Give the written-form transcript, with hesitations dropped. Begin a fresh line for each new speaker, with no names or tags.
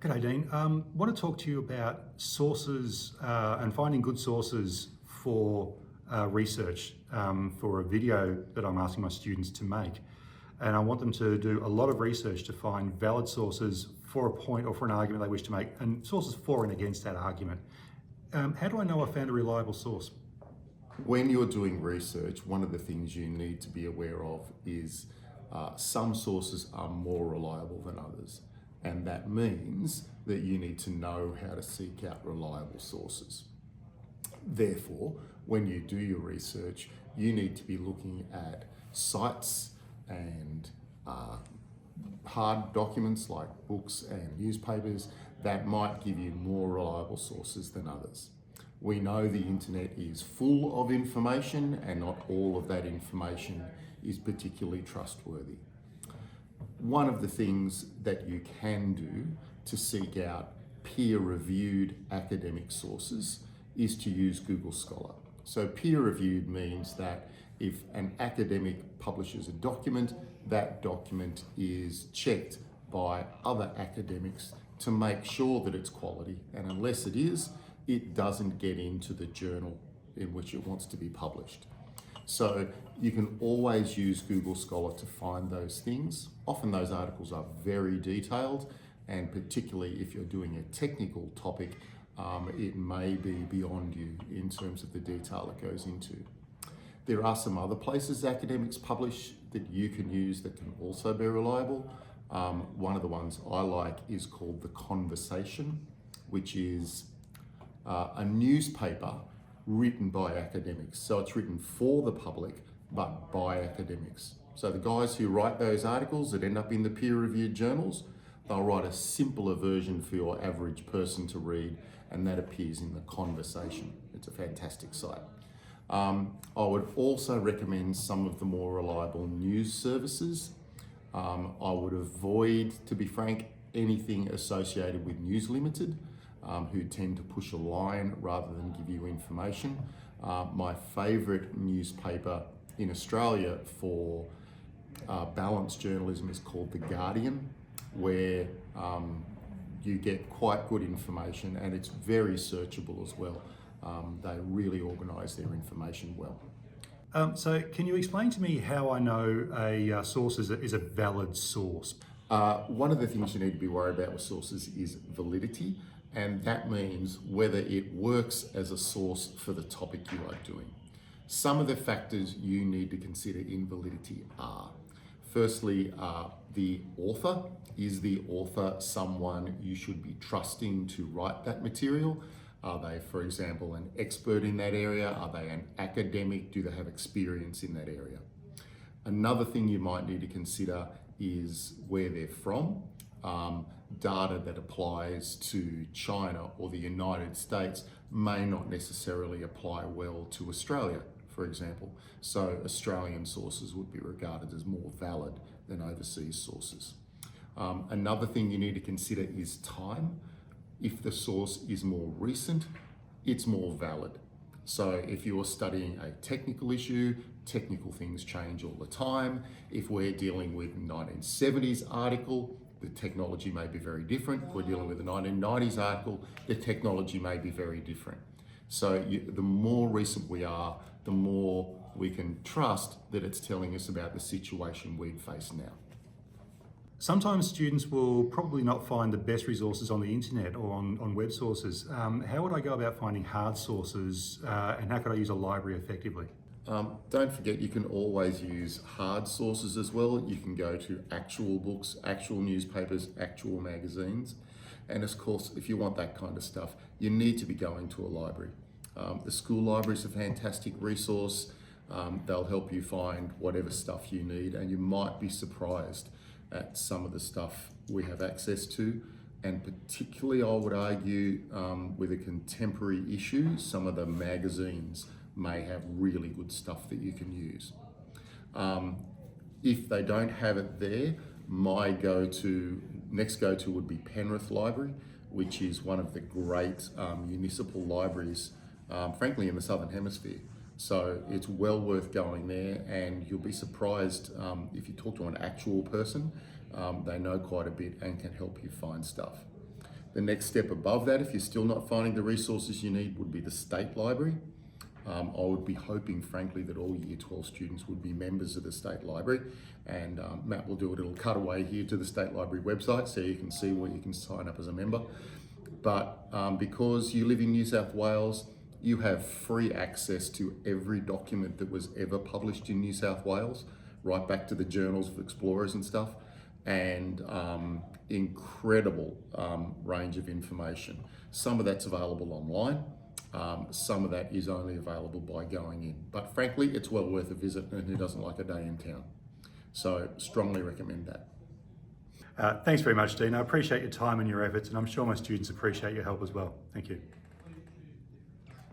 G'day, Dean. Want to talk to you about sources and finding good sources for research for a video that I'm asking my students to make. And I want them to do a lot of research to find valid sources for a point or for an argument they wish to make, and sources for and against that argument. How do I know I found a reliable source?
When you're doing research, one of the things you need to be aware of is some sources are more reliable than others. And that means that you need to know how to seek out reliable sources. Therefore, when you do your research, you need to be looking at sites and hard documents like books and newspapers that might give you more reliable sources than others. We know the internet is full of information and not all of that information is particularly trustworthy. One of the things that you can do to seek out peer-reviewed academic sources is to use Google Scholar. So peer-reviewed means that if an academic publishes a document, that document is checked by other academics to make sure that it's quality, and unless it is, it doesn't get into the journal in which it wants to be published. So you can always use Google Scholar to find those things. Often those articles are very detailed, and particularly if you're doing a technical topic, it may be beyond you in terms of the detail it goes into. There are some other places academics publish that you can use that can also be reliable. One of the ones I like is called The Conversation, which is a newspaper written by academics. So it's written for the public, but by academics. So the guys who write those articles that end up in the peer-reviewed journals, they'll write a simpler version for your average person to read, and that appears in The Conversation. It's a fantastic site. I would also recommend some of the more reliable news services. I would avoid, to be frank, anything associated with News Limited, who tend to push a line rather than give you information. My favourite newspaper in Australia for balanced journalism is called The Guardian, where you get quite good information, and it's very searchable as well. They really organise their information well.
So can you explain to me how I know a source is a valid source?
One of the things you need to be worried about with sources is validity, and that means whether it works as a source for the topic you are doing. Some of the factors you need to consider in validity are, firstly, the author. Is the author someone you should be trusting to write that material? Are they, for example, an expert in that area? Are they an academic? Do they have experience in that area? Another thing you might need to consider is where they're from. Data that applies to China or the United States may not necessarily apply well to Australia, for example. So Australian sources would be regarded as more valid than overseas sources. Another thing you need to consider is time. If the source is more recent, it's more valid. So if you're studying a technical issue, technical things change all the time. If we're dealing with a 1970s article, the technology may be very different. If we're dealing with a 1990s article, the technology may be very different. So the more recent we are, the more we can trust that it's telling us about the situation we'd face now.
Sometimes students will probably not find the best resources on the internet or on web sources. How would I go about finding hard sources and how could I use a library effectively?
Don't forget, you can always use hard sources as well. You can go to actual books, actual newspapers, actual magazines. And of course, if you want that kind of stuff, you need to be going to a library. The school library is a fantastic resource. They'll help you find whatever stuff you need, and you might be surprised at some of the stuff we have access to. And particularly, I would argue, with a contemporary issue, some of the magazines may have really good stuff that you can use. If they don't have it there, my next go-to would be Penrith Library, which is one of the great municipal libraries, frankly, in the Southern Hemisphere. So it's well worth going there, and you'll be surprised if you talk to an actual person, they know quite a bit and can help you find stuff. The next step above that, if you're still not finding the resources you need, would be the State Library. I would be hoping, frankly, that all Year 12 students would be members of the State Library, and Matt will do it. It'll cut away here to the State Library website so you can see where you can sign up as a member. But because you live in New South Wales, you have free access to every document that was ever published in New South Wales, right back to the journals of explorers and stuff, and incredible range of information. Some of that's available online. Some of that is only available by going in. But frankly, it's well worth a visit, and who doesn't like a day in town? So strongly recommend that.
Thanks very much, Dean. I appreciate your time and your efforts, and I'm sure my students appreciate your help as well. Thank you.